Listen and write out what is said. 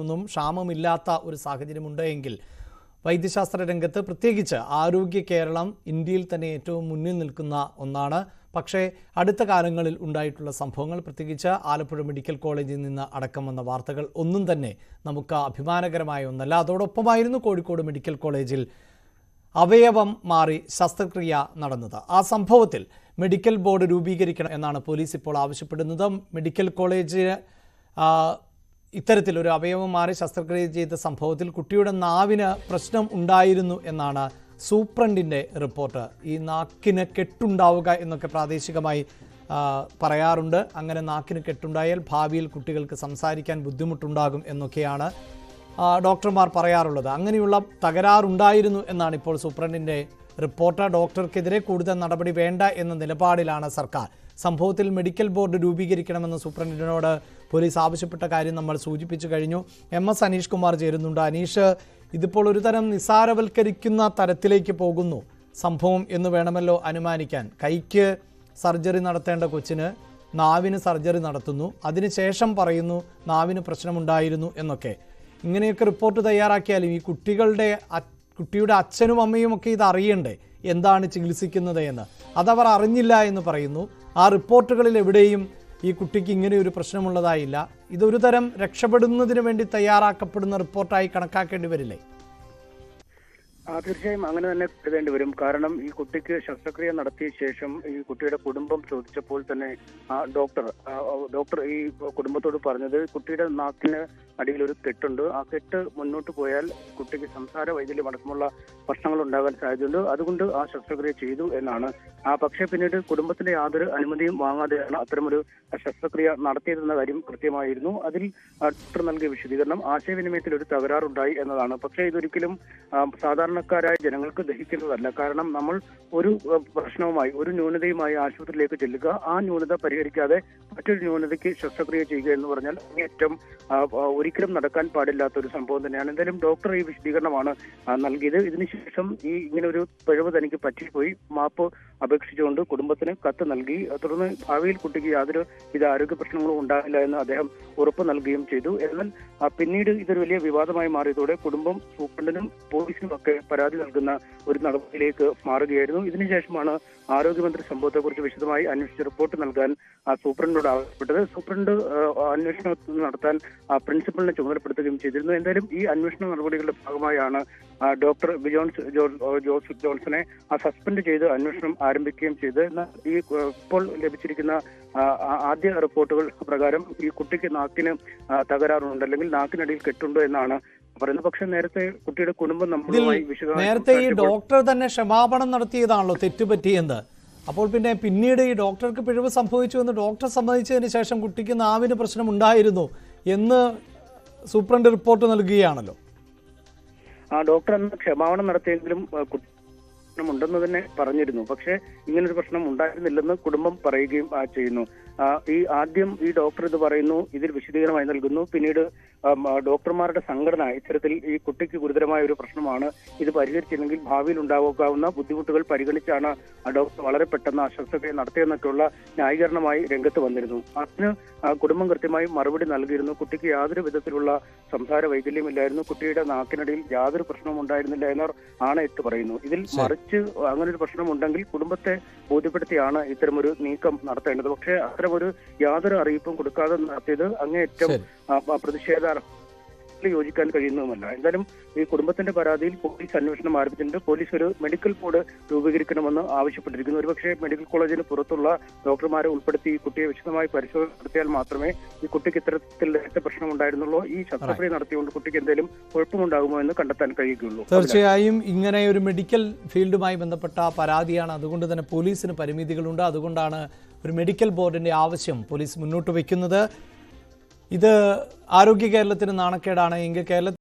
ഒന്നും ക്ഷാമമില്ലാത്ത ഒരു സാഹചര്യമുണ്ട് എങ്കിൽ വൈദ്യശാസ്ത്ര രംഗത്ത് പ്രത്യേകിച്ച് ആരോഗ്യ കേരളം ഇന്ത്യയിൽ തന്നെ ഏറ്റവും മുന്നിൽ നിൽക്കുന്ന ഒന്നാണ്. പക്ഷേ അടുത്ത കാലങ്ങളിൽ ഉണ്ടായിട്ടുള്ള സംഭവങ്ങൾ, പ്രത്യേകിച്ച് ആലപ്പുഴ മെഡിക്കൽ കോളേജിൽ നിന്ന് അടക്കം വന്ന വാർത്തകൾ ഒന്നും തന്നെ നമുക്ക് അഭിമാനകരമായ ഒന്നല്ല. അതോടൊപ്പമായിരുന്നു കോഴിക്കോട് മെഡിക്കൽ കോളേജിൽ അവയവം മാറി ശസ്ത്രക്രിയ നടന്നത്. ആ സംഭവത്തിൽ മെഡിക്കൽ ബോർഡ് രൂപീകരിക്കണം എന്നാണ് പോലീസ് ഇപ്പോൾ ആവശ്യപ്പെടുന്നത്. മെഡിക്കൽ കോളേജ് ഇത്തരത്തിലൊരു അവയവം മാറി ശസ്ത്രക്രിയ ചെയ്ത സംഭവത്തിൽ കുട്ടിയുടെ നാവിന് പ്രശ്നം ഉണ്ടായിരുന്നു എന്നാണ് സൂപ്രണ്ടിൻ്റെ റിപ്പോർട്ട്. ഈ നാക്കിന് കെട്ടുണ്ടാവുക എന്നൊക്കെ പ്രാദേശികമായി പറയാറുണ്ട്. അങ്ങനെ നാക്കിന് കെട്ടുണ്ടായാൽ ഭാവിയിൽ കുട്ടികൾക്ക് സംസാരിക്കാൻ ബുദ്ധിമുട്ടുണ്ടാകും എന്നൊക്കെയാണ് ഡോക്ടർമാർ പറയാറുള്ളത്. അങ്ങനെയുള്ള തകരാറുണ്ടായിരുന്നു എന്നാണ് ഇപ്പോൾ സൂപ്രണ്ടിൻ്റെ റിപ്പോർട്ട്. ഡോക്ടർക്കെതിരെ കൂടുതൽ നടപടി വേണ്ട എന്ന നിലപാടിലാണ് സർക്കാർ. സംഭവത്തിൽ മെഡിക്കൽ ബോർഡ് രൂപീകരിക്കണമെന്ന് സൂപ്രണ്ടിനോട് പോലീസ് ആവശ്യപ്പെട്ട കാര്യം നമ്മൾ സൂചിപ്പിച്ചു കഴിഞ്ഞു. MS അനീഷ് കുമാർ ചേരുന്നുണ്ട്. അനീഷ്, ഇതിപ്പോൾ ഒരു തരം നിസാരവൽക്കരിക്കുന്ന തരത്തിലേക്ക് പോകുന്നു സംഭവം എന്ന് വേണമല്ലോ അനുമാനിക്കാൻ. കൈക്ക് സർജറി നടത്തേണ്ട കൊച്ചിന് നാവിന് സർജറി നടത്തുന്നു, അതിനുശേഷം പറയുന്നു നാവിന് പ്രശ്നമുണ്ടായിരുന്നു എന്നൊക്കെ. ഇങ്ങനെയൊക്കെ റിപ്പോർട്ട് തയ്യാറാക്കിയാലും ഈ കുട്ടിയുടെ അച്ഛനും അമ്മയും ഒക്കെ ഇത് അറിയണ്ടേ എന്താണ് ചികിത്സിക്കുന്നത് എന്ന്? അതവർ അറിഞ്ഞില്ല എന്ന് പറയുന്നു. ആ റിപ്പോർട്ടുകളിൽ എവിടെയും ഈ കുട്ടിക്ക് ഇങ്ങനെ ഒരു പ്രശ്നമുള്ളതായില്ല. ഇതൊരു തരം രക്ഷപ്പെടുന്നതിന് വേണ്ടി തയ്യാറാക്കപ്പെടുന്ന റിപ്പോർട്ടായി കണക്കാക്കേണ്ടി വരില്ലേ? തീർച്ചയായും അങ്ങനെ തന്നെ കരുതേണ്ടി വരും. കാരണം ഈ കുട്ടിക്ക് ശസ്ത്രക്രിയ നടത്തിയ ശേഷം ഈ കുട്ടിയുടെ കുടുംബം ചോദിച്ചപ്പോൾ തന്നെ ഡോക്ടർ ഈ കുടുംബത്തോട് പറഞ്ഞത് കുട്ടിയുടെ നാക്കിന് അടിയിൽ ഒരു കെട്ടുണ്ട്, ആ കെട്ട് മുന്നോട്ട് പോയാൽ കുട്ടിക്ക് സംസാര വൈകല്യം അടക്കമുള്ള പ്രശ്നങ്ങൾ ഉണ്ടാകാൻ സാധ്യതയുണ്ട്, അതുകൊണ്ട് ആ ശസ്ത്രക്രിയ ചെയ്തു എന്നാണ്. പക്ഷേ പിന്നീട് കുടുംബത്തിന്റെ യാതൊരു അനുമതിയും വാങ്ങാതെയാണ് അത്തരമൊരു ശസ്ത്രക്രിയ നടത്തിയതെന്ന കാര്യം കൃത്യമായിരുന്നു. അതിൽ ഡോക്ടർ നൽകിയ വിശദീകരണം ആശയവിനിമയത്തിൽ ഒരു തകരാറുണ്ടായി എന്നതാണ്. പക്ഷേ ഇതൊരിക്കലും സാധാരണക്കാരായ ജനങ്ങൾക്ക് ദഹിക്കുന്നതല്ല. കാരണം നമ്മൾ ഒരു പ്രശ്നവുമായി, ഒരു ന്യൂനതയുമായി ആശുപത്രിയിലേക്ക് ചെല്ലുക, ആ ന്യൂനത പരിഹരിക്കാതെ മറ്റൊരു ന്യൂനതയ്ക്ക് ശസ്ത്രക്രിയ ചെയ്യുക എന്ന് പറഞ്ഞാൽ അങ്ങേയറ്റം ഒരിക്കലും നടക്കാൻ പാടില്ലാത്ത ഒരു സംഭവം തന്നെയാണ്. എന്തായാലും ഡോക്ടർ ഈ വിശദീകരണമാണ് നൽകിയത്. ഇതിനുശേഷം ഇങ്ങനെ ഒരു പിഴവ് തനിക്ക് പറ്റിപ്പോയി മാപ്പ് അപേക്ഷിച്ചുകൊണ്ട് കുടുംബത്തിന് കത്ത് നൽകി. തുടർന്ന് ഭാവിയിൽ കുട്ടിക്ക് യാതൊരു ആരോഗ്യ പ്രശ്നങ്ങളും ഉണ്ടാകില്ല എന്ന് അദ്ദേഹം ഉറപ്പ് നൽകുകയും ചെയ്തു. എന്നാൽ പിന്നീട് ഇതൊരു വലിയ വിവാദമായി മാറിയതോടെ കുടുംബം സൂപ്രണ്ടിനും പോലീസിനും ഒക്കെ പരാതി നൽകുന്ന ഒരു നടപടിയിലേക്ക് മാറുകയായിരുന്നു. ഇതിനുശേഷമാണ് ആരോഗ്യമന്ത്രി സംഭവത്തെക്കുറിച്ച് വിശദമായി അന്വേഷിച്ച് റിപ്പോർട്ട് നൽകാൻ സൂപ്രണ്ടിനോട് ആവശ്യപ്പെട്ടത്. സൂപ്രണ്ട് അന്വേഷണം നടത്താൻ പ്രിൻസിപ്പലിനെ ചുമതലപ്പെടുത്തുകയും ചെയ്തിരുന്നു. എന്തായാലും ഈ അന്വേഷണ നടപടികളുടെ ഭാഗമായാണ് ഡോക്ടർ ജോസഫ് ജോൺസനെ സസ്പെൻഡ് ചെയ്ത് അന്വേഷണം ആരംഭിക്കുകയും ചെയ്ത്. ഈ ഇപ്പോൾ ലഭിച്ചിരിക്കുന്ന ആദ്യ റിപ്പോർട്ടുകൾ പ്രകാരം ഈ കുട്ടിക്ക് നാക്കിന് തകരാറുണ്ട്, അല്ലെങ്കിൽ നാക്കിനടിയിൽ കെട്ടുണ്ടോ എന്നാണ് പറയുന്നത്. പക്ഷെ നേരത്തെ കുട്ടിയുടെ കുടുംബം നമ്മളുമായി നേരത്തെ ഈ ഡോക്ടർ തന്നെ ക്ഷമാപണം നടത്തിയതാണല്ലോ തെറ്റുപറ്റിയെന്ന്. അപ്പോൾ പിന്നീട് ഈ ഡോക്ടർക്ക് പിഴവ് സംഭവിച്ചു എന്ന് ഡോക്ടർ സമ്മതിച്ചതിന് ശേഷം കുട്ടിക്ക് നാവിന് പ്രശ്നമുണ്ടായിരുന്നു എന്ന് സൂപ്രണ്ട് റിപ്പോർട്ട് നൽകുകയാണല്ലോ. ഡോക്ടർ അന്ന് ക്ഷമാപണം നടത്തിയെങ്കിലും പ്രശ്നമുണ്ടെന്ന് തന്നെ പറഞ്ഞിരുന്നു. പക്ഷേ ഇങ്ങനൊരു പ്രശ്നം ഉണ്ടായിരുന്നില്ലെന്ന് കുടുംബം പറയുകയും ചെയ്യുന്നു. ആദ്യം ഈ ഡോക്ടർ ഇത് പറയുന്നു, ഇതിൽ വിശദീകരണമായി നൽകുന്നു. പിന്നീട് ഡോക്ടർമാരുടെ സംഘടന ഇത്തരത്തിൽ ഈ കുട്ടിക്ക് ഗുരുതരമായ ഒരു പ്രശ്നമാണ്, ഇത് പരിഹരിച്ചില്ലെങ്കിൽ ഭാവിയിൽ ഉണ്ടാകാവുന്ന ബുദ്ധിമുട്ടുകൾ പരിഗണിച്ചാണ് ഡോക്ടർ വളരെ പെട്ടെന്ന് ശസ്ത്രക്രിയ നടത്തിയെന്നൊക്കെയുള്ള ന്യായീകരണമായി രംഗത്ത് വന്നിരുന്നു. അതിന് കുടുംബം കൃത്യമായി മറുപടി നൽകിയിരുന്നു. കുട്ടിക്ക് യാതൊരു വിധത്തിലുള്ള സംസാര വൈകല്യമില്ലായിരുന്നു, കുട്ടിയുടെ നാക്കിനടിയിൽ യാതൊരു പ്രശ്നവും ഉണ്ടായിരുന്നില്ല എന്നവർ ആണയിട്ട് പറയുന്നു. ഇതിൽ മറിച്ച് അങ്ങനൊരു പ്രശ്നമുണ്ടെങ്കിൽ കുടുംബത്തെ ബോധ്യപ്പെടുത്തിയാണ് ഇത്തരമൊരു നീക്കം നടത്തേണ്ടത്. പക്ഷേ അത്തരമൊരു യാതൊരു അറിയിപ്പും കൊടുക്കാതെ നടത്തിയത് അങ്ങേയറ്റം പ്രതിഷേധാർഹം, യോജിക്കാൻ കഴിയുന്നതുമല്ല. എന്തായാലും ഈ കുടുംബത്തിന്റെ പരാതിയിൽ പോലീസ് അന്വേഷണം ആരംഭിച്ചിട്ടുണ്ട്. പോലീസ് ഒരു മെഡിക്കൽ ബോർഡ് രൂപീകരിക്കണമെന്ന് ആവശ്യപ്പെട്ടിരിക്കുന്നു. ഒരുപക്ഷെ മെഡിക്കൽ കോളേജിന് പുറത്തുള്ള ഡോക്ടർമാരെ ഉൾപ്പെടുത്തി ഈ കുട്ടിയെ വിശദമായി പരിശോധന നടത്തിയാൽ മാത്രമേ ഈ കുട്ടിക്ക് ഇത്തരത്തിൽ പ്രശ്നം ഉണ്ടായിരുന്നുള്ളൂ, ഈ ശസ്ത്രക്രിയ നടത്തിയുകൊണ്ട് കുട്ടിക്ക് എന്തെങ്കിലും കുഴപ്പമുണ്ടാകുമോ എന്ന് കണ്ടെത്താൻ കഴിയുകയുള്ളൂ. തീർച്ചയായും ഇങ്ങനെ ഒരു മെഡിക്കൽ ഫീൽഡുമായി ബന്ധപ്പെട്ട പരാതിയാണ്. അതുകൊണ്ട് തന്നെ പോലീസിന് പരിമിതികളുണ്ട്. അതുകൊണ്ടാണ് ഒരു മെഡിക്കൽ ബോർഡിന്റെ ആവശ്യം പോലീസ് മുന്നോട്ട് വയ്ക്കുന്നത്. ഇത് ആരോഗ്യ കേരളത്തിന് നാണക്കേടാണ്. എങ്കിൽ കേരളത്തിൽ